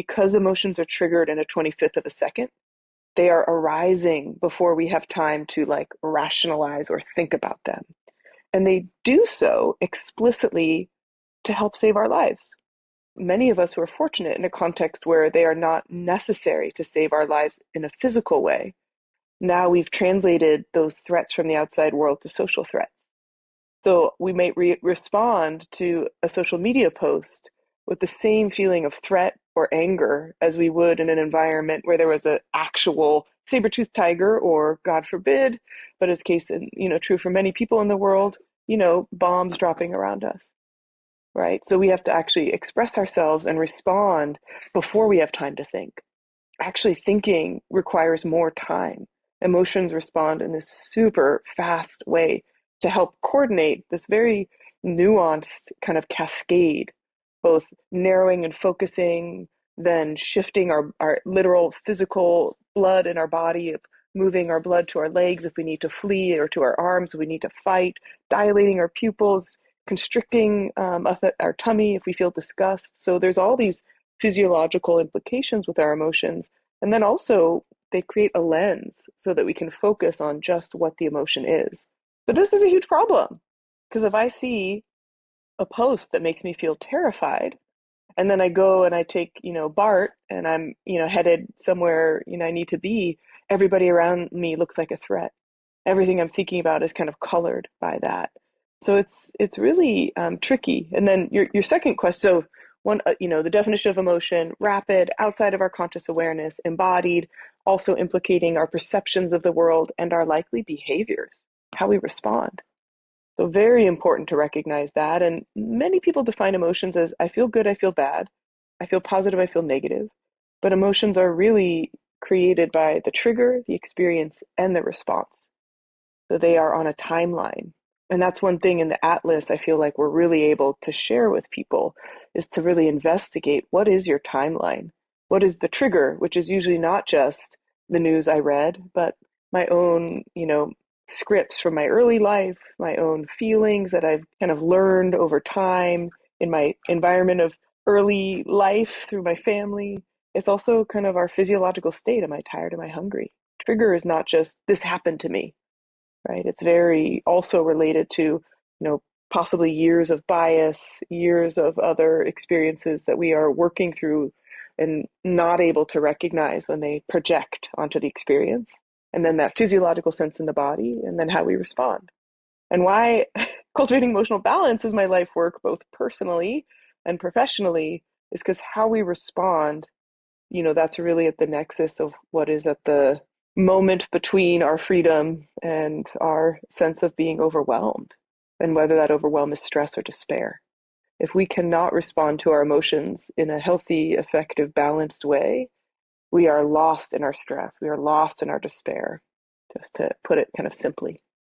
because emotions are triggered in a 25th of a second, they are arising before we have time to like rationalize or think about them. And they do so explicitly to help save our lives. Many of us who are fortunate in a context where they are not necessary to save our lives in a physical way, now we've translated those threats from the outside world to social threats. So we may respond to a social media post with the same feeling of threat or anger as we would in an environment where there was an actual saber-toothed tiger, or God forbid, but as case true for many people in the world, bombs dropping around us, right? So we have to actually express ourselves and respond before we have time to think. Actually, thinking requires more time. Emotions respond in this super fast way to help coordinate this very nuanced kind of cascade, both narrowing and focusing, then shifting our literal physical blood in our body, of moving our blood to our legs if we need to flee, or to our arms if we need to fight, dilating our pupils, constricting our tummy if we feel disgust. So there's all these physiological implications with our emotions. And then also they create a lens so that we can focus on just what the emotion is. But this is a huge problem, because if I see a post that makes me feel terrified, and then I go and I take, BART, and I'm, headed somewhere, I need to be, everybody around me looks like a threat. Everything I'm thinking about is kind of colored by that. So it's really tricky. And then your second question, so one, the definition of emotion: rapid, outside of our conscious awareness, embodied, also implicating our perceptions of the world and our likely behaviors, how we respond. So very important to recognize that. And many people define emotions as I feel good, I feel bad, I feel positive, I feel negative. But emotions are really created by the trigger, the experience, and the response. So they are on a timeline. And that's one thing in the Atlas I feel like we're really able to share with people, is to really investigate, what is your timeline? What is the trigger, which is usually not just the news I read, but my own, scripts from my early life, my own feelings that I've kind of learned over time in my environment of early life through my family. It's also kind of our physiological state. Am I tired? Am I hungry? Trigger is not just this happened to me, right? It's very also related to, possibly years of bias, years of other experiences that we are working through and not able to recognize when they project onto the experience. And then that physiological sense in the body, and then how we respond. And why cultivating emotional balance is my life work, both personally and professionally, is because how we respond, that's really at the nexus of what is at the moment between our freedom and our sense of being overwhelmed, and whether that overwhelm is stress or despair. If we cannot respond to our emotions in a healthy, effective, balanced way, we are lost in our stress. We are lost in our despair, just to put it kind of simply.